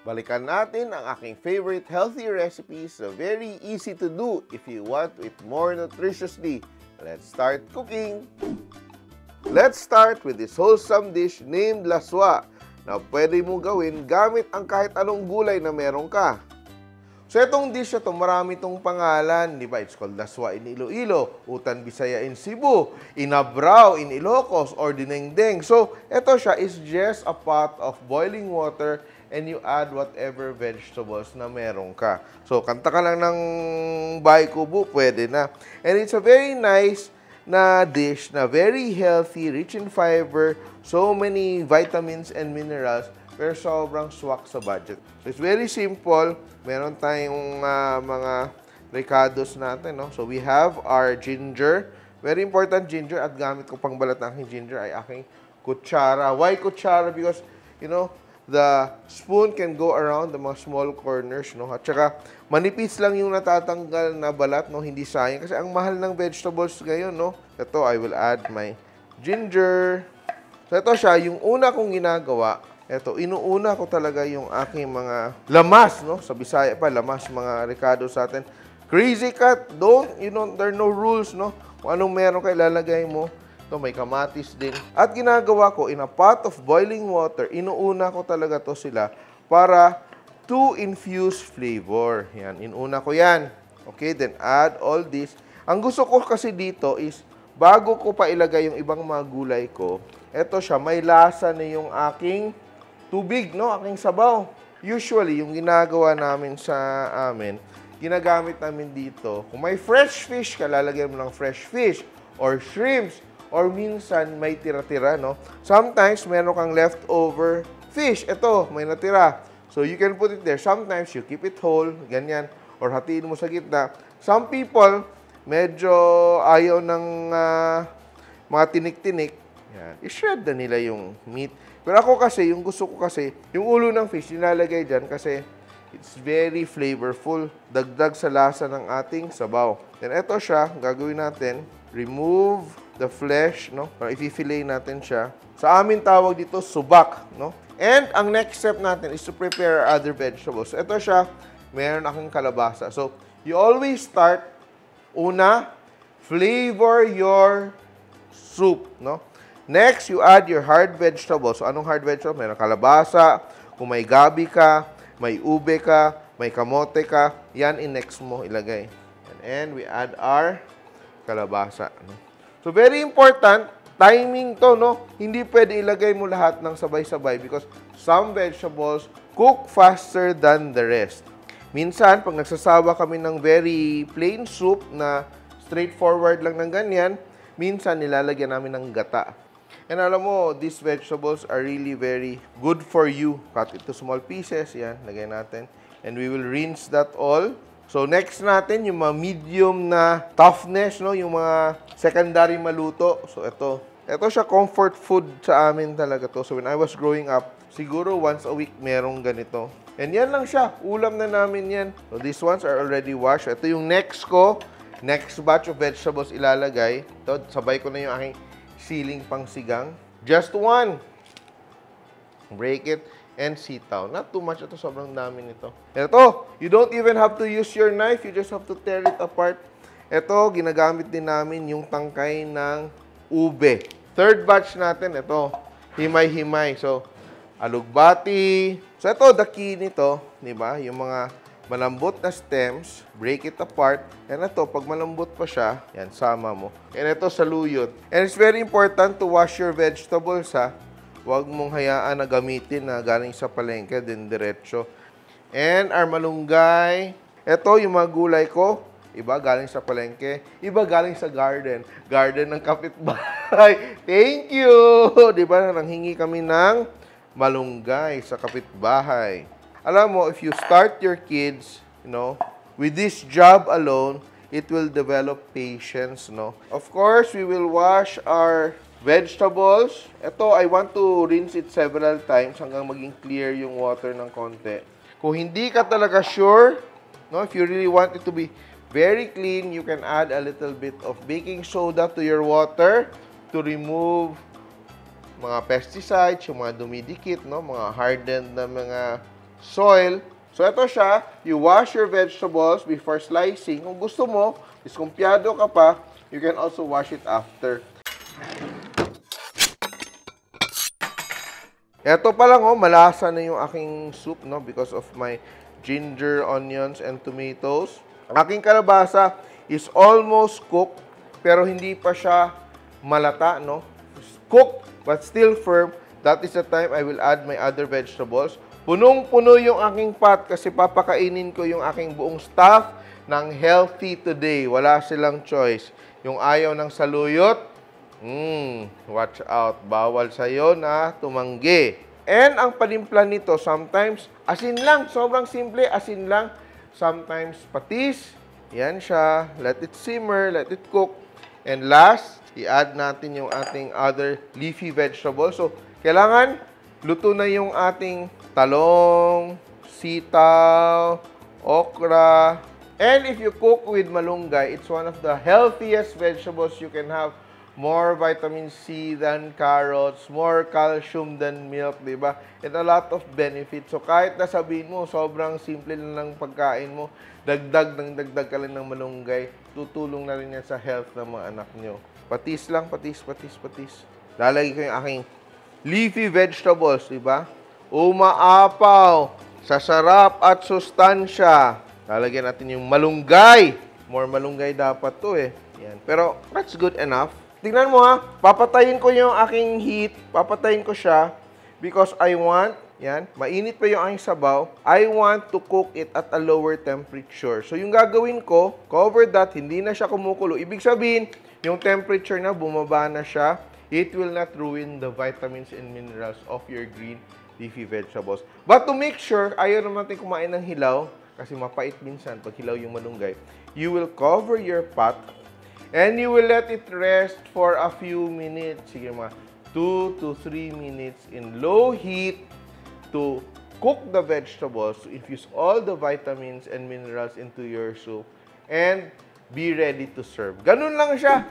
Balikan natin ang aking favorite healthy recipes na very easy to do if you want to eat more nutritiously. Let's start cooking! Let's start with this wholesome dish named laswa na pwede mo gawin gamit ang kahit anong gulay na meron ka. So itong dish na ito, marami itong pangalan, di ba? It's called laswa in Iloilo, utan Bisaya in Cebu, inabraw in Ilocos, or dinengdeng. So ito siya is just a pot of boiling water and you add whatever vegetables na meron ka. So kanta ka lang ng bahay kubo, pwede na. And it's a very nice na dish na very healthy, rich in fiber, so many vitamins and minerals, pero sobrang swak sa budget. So it's very simple. Meron tayong mga ricados natin, no? So we have our ginger. Very important ginger, at gamit ko pang balat ng aking ginger ay aking kutsara. Why kutsara? Because, you know, the spoon can go around the mga small corners, no? At saka, manipis lang yung natatanggal na balat, no? Hindi sayang. Kasi ang mahal ng vegetables ngayon, no? Ito, I will add my ginger. So, ito siya, yung una kong ginagawa, ito, inuuna ko talaga yung aking mga lamas, no? Sa Bisaya pa, lamas, mga ricados sa atin. Crazy cut, there are no rules, no? Kung anong meron kayo, ilalagay mo. Ito, may kamatis din. At ginagawa ko, in a pot of boiling water, inuuna ko talaga to sila para to infuse flavor. Yan, inuuna ko yan. Okay, then add all this. Ang gusto ko kasi dito is, bago ko pa ilagay yung ibang mga gulay ko, eto siya, may lasa na yung aking tubig, no? Aking sabaw. Usually, yung ginagawa namin sa amin, ginagamit namin dito, kung may fresh fish ka, lalagyan mo ng fresh fish, or shrimps, or minsan may tira-tira, no? Sometimes, meron kang leftover fish. Ito, may natira. So, you can put it there. Sometimes, you keep it whole, ganyan, or hatiin mo sa gitna. Some people, medyo ayaw ng mga tinik-tinik. Yan. I-shred na nila yung meat. Pero ako kasi, yung gusto ko kasi, yung ulo ng fish, nilalagay dyan kasi it's very flavorful. Dagdag sa lasa ng ating sabaw. Then, eto siya, gagawin natin. Remove the flesh, no? Para i-fillet natin siya. Sa amin tawag dito, subak, no? And, ang next step natin is to prepare our other vegetables. So, eto siya, meron akong kalabasa. So, you always start, una, flavor your soup, no? Next, you add your hard vegetables. So, anong hard vegetables? Mayroong kalabasa, kung may gabi ka, may ube ka, may kamote ka, yan in-next mo ilagay. And we add our kalabasa. So, very important, timing to, no? Hindi pwede ilagay mo lahat ng sabay-sabay because some vegetables cook faster than the rest. Minsan, pag nagsasawa kami ng very plain soup na straightforward lang ng ganyan, minsan nilalagyan namin ng gata. And alam mo, these vegetables are really very good for you. Cut it to small pieces. Yan, lagay natin. And we will rinse that all. So, next natin, yung mga medium na toughness, no? Yung mga secondary maluto. So, ito. Ito siya, comfort food sa amin talaga to. So, when I was growing up, siguro once a week merong ganito. And yan lang siya. Ulam na namin yan. So, these ones are already washed. Ito yung next ko. Next batch of vegetables ilalagay. Ito, sabay ko na yung aking siling pang sigang. Just one. Break it and sitaw. Not too much. Ito, sobrang dami nito. Ito, you don't even have to use your knife. You just have to tear it apart. Ito, ginagamit din namin yung tangkay ng ube. Third batch natin, ito, himay-himay. So, alugbati. So, ito, the key nito, di ba? Yung mga malambot na stems, break it apart. And ito, pag malambot pa siya, yan, sama mo. And ito, saluyot. And it's very important to wash your vegetables, ha? Huwag mong hayaan na gamitin na galing sa palengke, din diretso. And our malunggay. Ito, yung mga gulay ko, iba galing sa palengke, iba galing sa garden. Garden ng kapitbahay. Thank you! Di ba, nanghingi kami ng malunggay sa kapitbahay. Alam mo, if you start your kids, you know, with this job alone, it will develop patience, no? Of course, we will wash our vegetables. Ito, I want to rinse it several times hanggang maging clear yung water ng konti. Kung hindi ka talaga sure, no, if you really want it to be very clean, you can add a little bit of baking soda to your water to remove mga pesticides, yung mga dumidikit, no, mga hardened na mga soil. So, ito siya. You wash your vegetables before slicing. Kung gusto mo, diskumpiyado ka pa, you can also wash it after. Ito pa lang, oh, malasa na yung aking soup, no? Because of my ginger, onions, and tomatoes. Ang aking kalabasa is almost cooked, pero hindi pa siya malata, no? Cooked, but still firm. That is the time I will add my other vegetables. Punong-puno yung aking pot kasi papakainin ko yung aking buong staff ng healthy today. Wala silang choice. Yung ayaw ng saluyot, watch out. Bawal sa'yo na tumanggi. And ang panimpla nito, sometimes, asin lang. Sobrang simple, asin lang. Sometimes, patis. Yan siya. Let it simmer, let it cook. And last, i-add natin yung ating other leafy vegetables. So, kailangan luto na yung ating talong, sitaw, okra. And if you cook with malunggay, it's one of the healthiest vegetables you can have. More vitamin C than carrots, more calcium than milk, di ba? And a lot of benefits. So, kahit nasabihin mo, sobrang simple lang ng pagkain mo, dagdag ka lang ng malunggay, tutulong na rin yan sa health ng mga anak nyo. Patis lang, patis. Lalagay ko yung aking leafy vegetables, di ba? Umaapaw sa sarap at sustansya. Lalagyan natin yung malunggay. More malunggay dapat to eh. Yan. Pero that's good enough. Tingnan mo ha, papatayin ko yung aking heat, papatayin ko siya because I want, yan, mainit pa yung aking sabaw, I want to cook it at a lower temperature. So yung gagawin ko, cover that, hindi na siya kumukulo. Ibig sabihin, yung temperature na bumaba na siya, it will not ruin the vitamins and minerals of your green leafy vegetables. But to make sure, ayaw naman natin kumain ng hilaw, kasi mapait minsan pag hilaw yung malunggay, you will cover your pot and you will let it rest for a few minutes. Sige mga 2 to 3 minutes in low heat to cook the vegetables, to infuse all the vitamins and minerals into your soup, and be ready to serve. Ganun lang siya.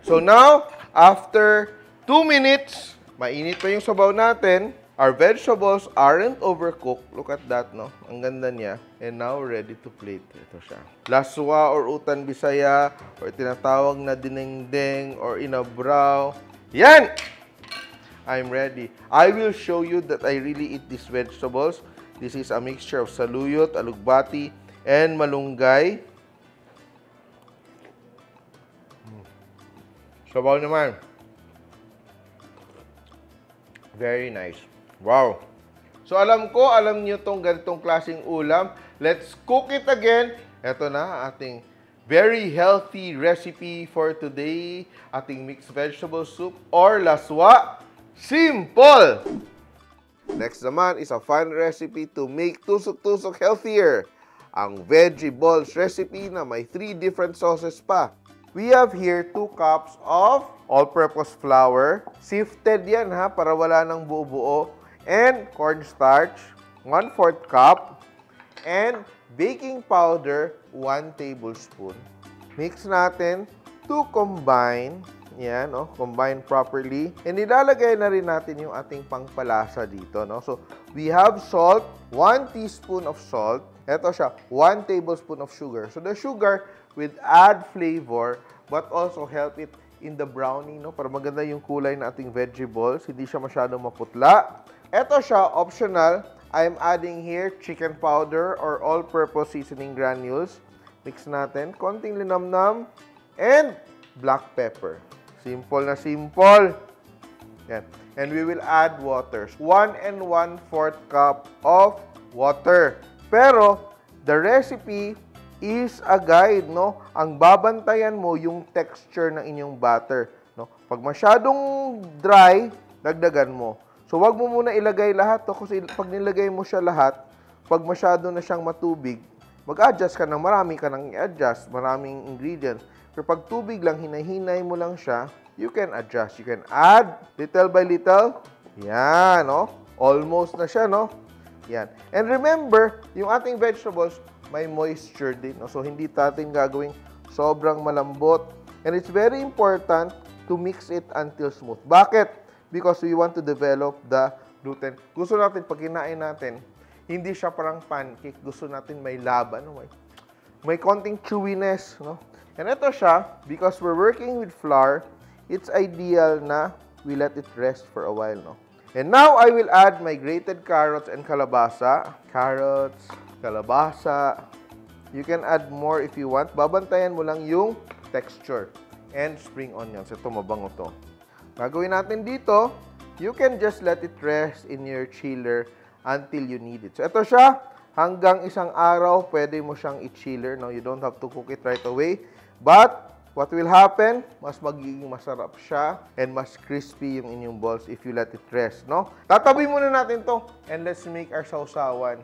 So now, after 2 minutes, mainit pa yung sabaw natin. Our vegetables aren't overcooked. Look at that, no? Ang ganda niya. And now, ready to plate. Ito siya. Laswa or utan bisaya or tinatawag na dinengdeng or inabraw. Yan! I'm ready. I will show you that I really eat these vegetables. This is a mixture of saluyot, alugbati, and malunggay. Sabaw naman. Very nice. Wow! So, alam nyo tong ganitong klaseng ulam. Let's cook it again. Ito na, ating very healthy recipe for today. Ating mixed vegetable soup or laswa. Simple! Next naman is a fun recipe to make tusok-tusok healthier. Ang veggie balls recipe na may 3 different sauces pa. We have here 2 cups of all-purpose flour. Sifted yan ha, para wala nang buo-buo. And cornstarch, 1/4 cup. And baking powder, 1 tablespoon. Mix natin to combine. Yan, no? Combine properly. And ilalagay na rin natin yung ating pangpalasa dito, no? So, we have salt, 1 teaspoon of salt. Ito siya, 1 tablespoon of sugar. So, the sugar will add flavor but also help it in the browning, no? Para maganda yung kulay ng ating vegetables. Hindi siya masyadong maputla. Ito siya, optional. I'm adding here chicken powder or all-purpose seasoning granules. Mix natin. Konting linamnam. And black pepper. Simple na simple. Yan. And we will add water. 1 1/4 cup of water. Pero, the recipe is a guide, no? Ang babantayan mo yung texture ng inyong batter, no? Pag masyadong dry, dagdagan mo. So, wag mo muna ilagay lahat to kasi pag nilagay mo siya lahat, pag masyado na siyang matubig, mag-adjust ka ng marami ka nang i-adjust, maraming ingredients. Pero pag tubig lang, hinahinay mo lang siya, you can adjust. You can add little by little. Yan, no? Almost na siya, no? Yan. And remember, yung ating vegetables, may moisture din. No? So, hindi natin gagawing sobrang malambot. And it's very important to mix it until smooth. Bakit? Because we want to develop the gluten. Gusto natin, pag kinain natin, hindi siya parang pancake. Gusto natin may laban, no? May konting chewiness, no? And ito siya, because we're working with flour, it's ideal na we let it rest for a while, no? And now, I will add my grated carrots and kalabasa. Carrots, kalabasa. You can add more if you want. Babantayan mo lang yung texture. And spring onions. Ito, mabango to. Gagawin natin dito, you can just let it rest in your chiller until you need it. So, ito siya. Hanggang isang araw, pwede mo siyang i-chiller. No? You don't have to cook it right away. But, what will happen? Mas magiging masarap siya and mas crispy yung inyong balls if you let it rest. No? Tatabi muna natin to. And let's make our sausawan.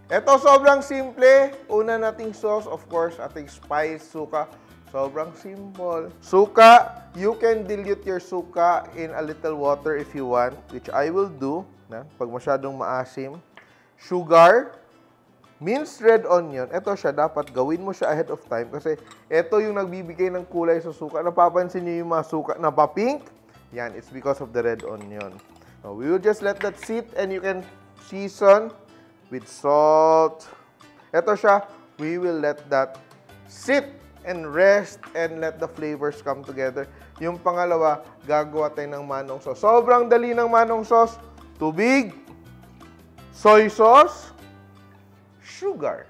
Ito, sobrang simple. Una nating sauce, of course, ating spice, suka. Sobrang simple. Suka, you can dilute your suka in a little water if you want, which I will do, na, pag masyadong maasim. Sugar, minced red onion. Ito siya, dapat gawin mo siya ahead of time kasi ito yung nagbibigay ng kulay sa suka. Napapansin niyo yung mga suka na pa-pink? Yan, it's because of the red onion. Now, we will just let that sit and you can season with salt. Ito siya, we will let that sit and rest and let the flavors come together. Yung pangalawa, gagawa tayo ng manong sauce. Sobrang dali ng manong sauce. Tubig, soy sauce, sugar.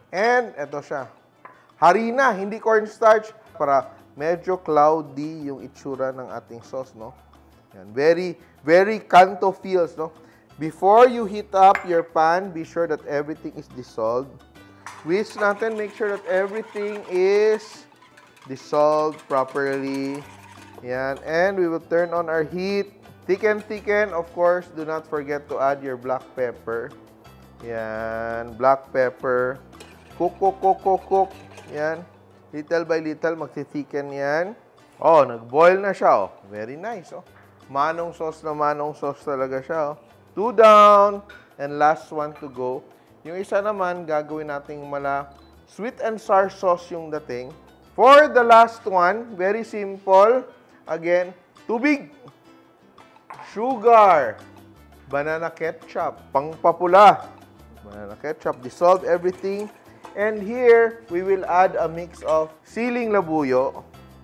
And ito siya, harina, hindi cornstarch, para medyo cloudy yung itsura ng ating sauce, no? Yan. Very Kanto feels, no? Before you heat up your pan, be sure that everything is dissolved. Whisk natin, make sure that everything is dissolved properly. Yan. And we will turn on our heat. Thicken. Of course, do not forget to add your black pepper. Yan. Black pepper. Cook. Yan. Little by little, magti-thicken yan. Oh, nag-boil na siya, oh. Very nice, oh. Manong sauce talaga siya, oh. 2 down, and last one to go. Yung isa naman, gagawin nating sweet and sour sauce yung dating. For the last one, very simple. Again, tubig, sugar, banana ketchup, pangpapula, banana ketchup, dissolve everything. And here, we will add a mix of siling labuyo,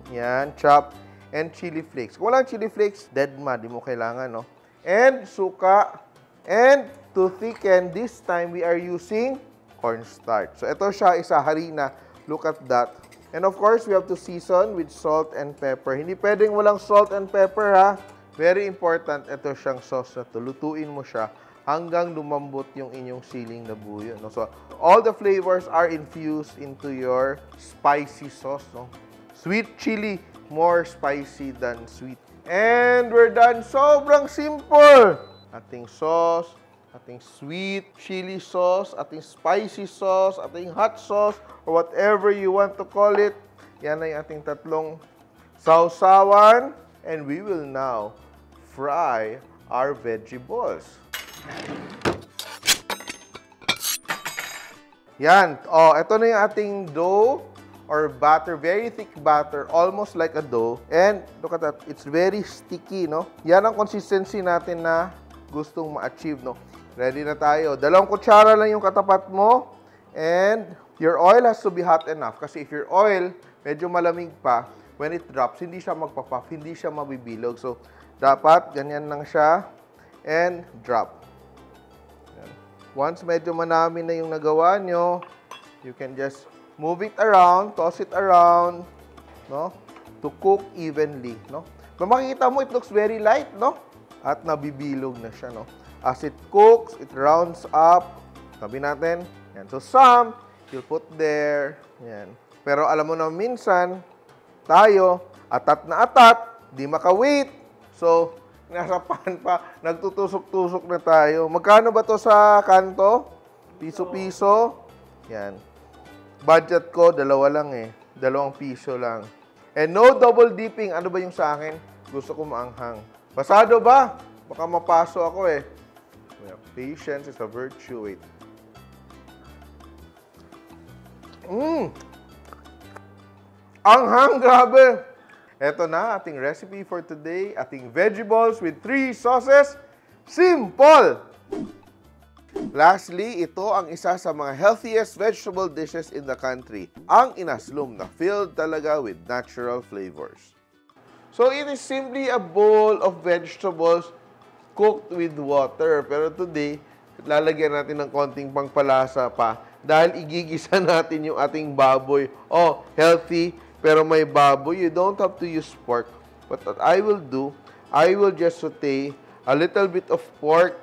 yan, chop, and chili flakes. Kung walang chili flakes, dead ma, di mo kailangan, no? And suka. And to thicken, this time we are using cornstarch. So ito siya, isa harina. Look at that. And of course, we have to season with salt and pepper. Hindi pwedeng walang salt and pepper, ha? Very important, ito siyang sauce na to. Lutuin mo siya hanggang lumambot yung inyong siling labuyo, no? So all the flavors are infused into your spicy sauce, no? Sweet chili, more spicy than sweet. And we're done. Sobrang simple. Ating sauce, ating sweet chili sauce, ating spicy sauce, ating hot sauce, or whatever you want to call it. Yan ay ating tatlong sausawan. And we will now fry our vegetables. Yan. Oh, ito na yung ating dough. Or batter, very thick batter, almost like a dough. And look at that, it's very sticky, no? Yan ang consistency natin na gustong ma-achieve, no? Ready na tayo. 2 kutsara lang yung katapat mo. And your oil has to be hot enough. Kasi if your oil medyo malamig pa, when it drops, hindi siya magpa-puff, hindi siya mabibilog. So, dapat ganyan lang siya. And drop. Yan. Once medyo manami na yung nagawa nyo, you can just move it around, toss it around, no? To cook evenly, no? Kung makikita mo, it looks very light, no? At nabibilog na siya, no? As it cooks, it rounds up. Tabi natin. Yan. So, some, you'll put there. Yan. Pero alam mo na minsan, tayo, atat na atat, di maka-wait. So, nasa pan pa, nagtutusok-tusok na tayo. Magkano ba to sa kanto? Piso-piso? Yan. Budget ko, 2 lang eh. 2 piso lang. And no double dipping. Ano ba yung sa akin? Gusto ko maanghang. Pasado ba? Baka mapaso ako eh. Yeah, patience is a virtue. Wait. Anghang, grabe. Ito na ating recipe for today, ating veggie balls with 3 sauces. Simple! Lastly, ito ang isa sa mga healthiest vegetable dishes in the country, ang inaslum na filled talaga with natural flavors. So it is simply a bowl of vegetables cooked with water. Pero today, lalagyan natin ng konting pangpalasa pa dahil igigisa natin yung ating baboy. Oh, healthy, pero may baboy. You don't have to use pork. But what I will do, I will just saute a little bit of pork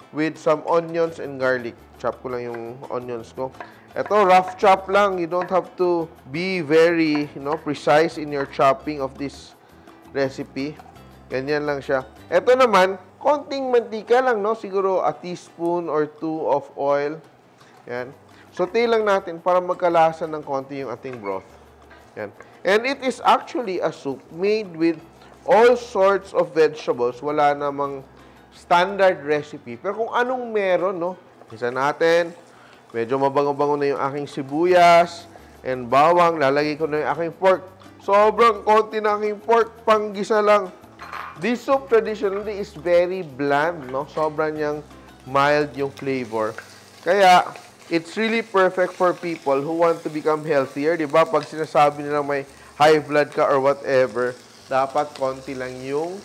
with some onions and garlic. Chop ko lang yung onions ko. Ito, rough chop lang. You don't have to be very, precise in your chopping of this recipe. Ganyan lang siya. Ito naman, konting mantika lang, siguro a teaspoon or 2 of oil. Yan. Saute lang natin para magkalasa ng konti yung ating broth. Yan. And it is actually a soup made with all sorts of vegetables. Wala namang standard recipe. Pero kung anong meron, isa natin, medyo mabango-bango na yung aking sibuyas and bawang. Lalagay ko na yung aking pork. Sobrang konti na aking pork, panggisa lang. This soup traditionally is very bland, Sobrang niyang mild yung flavor. Kaya, it's really perfect for people who want to become healthier, di ba? Pag sinasabi nila may high blood ka or whatever, dapat konti lang yung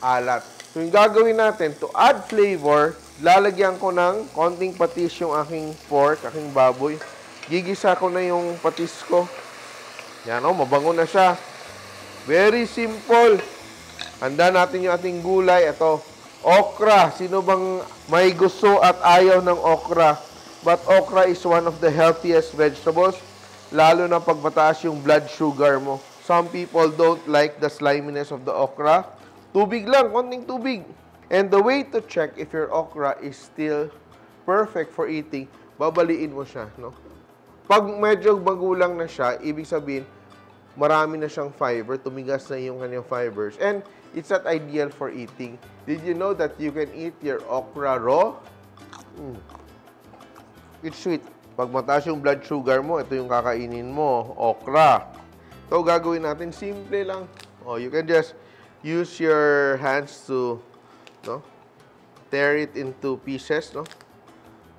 alat. So, yung gagawin natin, to add flavor, lalagyan ko ng konting patis yung aking pork, aking baboy. Gigisa ko na yung patis ko. Yan, mabango na siya. Very simple. Handa natin yung ating gulay. Ito, okra. Sino bang may gusto at ayaw ng okra? But okra is one of the healthiest vegetables, lalo na pag mataas yung blood sugar mo. Some people don't like the sliminess of the okra. Tubig lang, konting tubig. And the way to check if your okra is still perfect for eating, babaliin mo siya, Pag medyo magulang na siya, ibig sabihin, marami na siyang fiber, tumigas na yung kanyang fibers, and it's not ideal for eating. Did you know that you can eat your okra raw? It's sweet. Pag mataas yung blood sugar mo, ito yung kakainin mo, okra. Ito gagawin natin, simple lang. You can just use your hands to, tear it into pieces,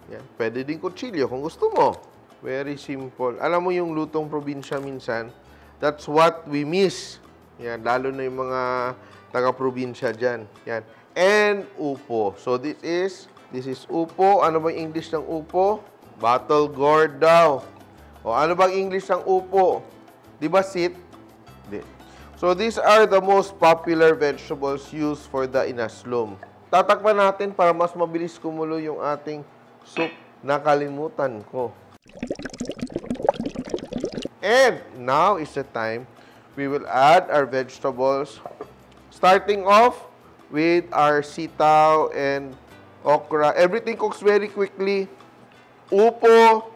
Yan. Pwede din kutsilyo kung gusto mo. Very simple. Alam mo yung lutong probinsya minsan, that's what we miss. Yan, lalo na yung mga taga-probinsya dyan. Yan. And upo. So, this is upo. Ano ba yung English ng upo? Battle gourd daw. O, ano bang English ng upo? Di ba sit? Di. So, these are the most popular vegetables used for the inaslum. Tatakpan natin para mas mabilis kumulo yung ating soup. Nakalimutan ko. And now is the time we will add our vegetables. Starting off with our sitaw and okra. Everything cooks very quickly. Upo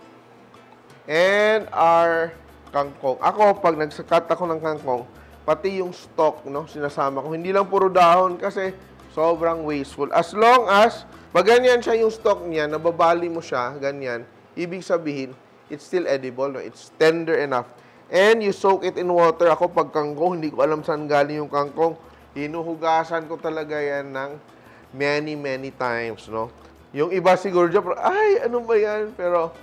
and our kangkong. Ako, pag nagsakat ako ng kangkong, pati yung stalk, sinasama ko. Hindi lang puro dahon kasi sobrang wasteful. As long as, pag ganyan siya yung stalk niya, nababali mo siya, ganyan, ibig sabihin, it's still edible, It's tender enough. And you soak it in water. Ako, pag kangkong, hindi ko alam saan galing yung kangkong. Hinuhugasan ko talaga yan ng many times, Yung iba siguro dyan, ay, ano ba yan? Pero,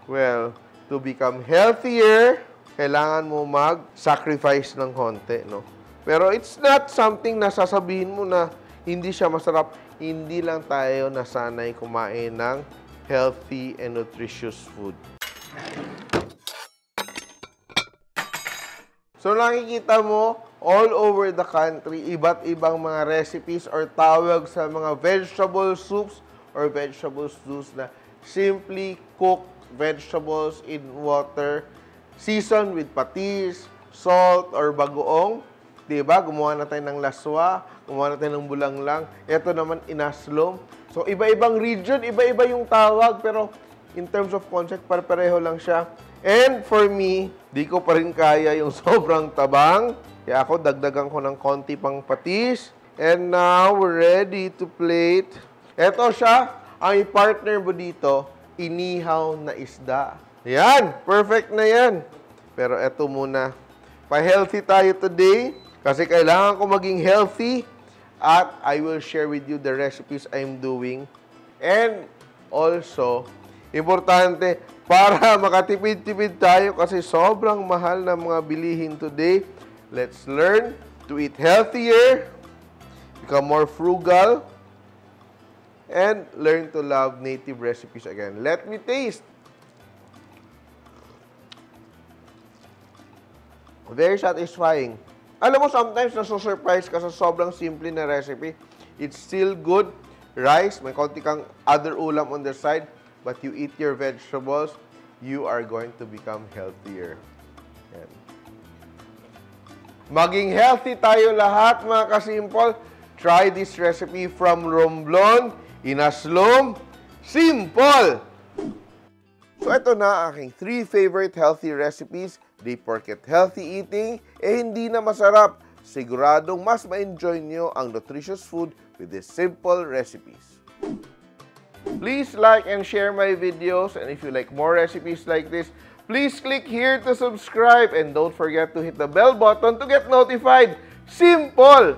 well, to become healthier, kailangan mo mag-sacrifice ng konti, Pero it's not something na sasabihin mo na hindi siya masarap. Hindi lang tayo nasanay kumain ng healthy and nutritious food. So, nakikita mo, all over the country, iba't ibang mga recipes or tawag sa mga vegetable soups or vegetable stews na simply cooked vegetables in water, seasoned with patis, salt, or bagoong. Diba? Gumawa na tayo ng laswa, gumawa na tayo ng bulanglang. Ito naman, inaslum. So, iba-ibang region, iba-iba yung tawag, pero in terms of concept, pareho lang siya. And for me, di ko pa rin kaya yung sobrang tabang. Kaya ako, dagdagan ko ng konti pang patis. And now, we're ready to plate. Ito siya, ang partner mo dito, inihaw na isda. Yan, perfect na yan. Pero eto muna, pa-healthy tayo today. Kasi kailangan ko maging healthy at I will share with you the recipes I'm doing. And also, importante, para makatipid-tipid tayo kasi sobrang mahal na mga bilihin today. Let's learn to eat healthier, become more frugal, and learn to love native recipes again. Let me taste. Very satisfying. Alam mo, sometimes nasusurprise ka sa sobrang simple na recipe. It's still good. Rice, may konti kang other ulam on the side, but you eat your vegetables, you are going to become healthier. Yan. Maging healthy tayo lahat, mga kasimple. Try this recipe from Romblon, Inaslom, Simple! So, ito na aking 3 favorite healthy recipes. They forget healthy eating, hindi na masarap. Siguradong mas ma-enjoy nyo ang nutritious food with these simple recipes. Please like and share my videos, and if you like more recipes like this, please click here to subscribe, and don't forget to hit the bell button to get notified. Simple!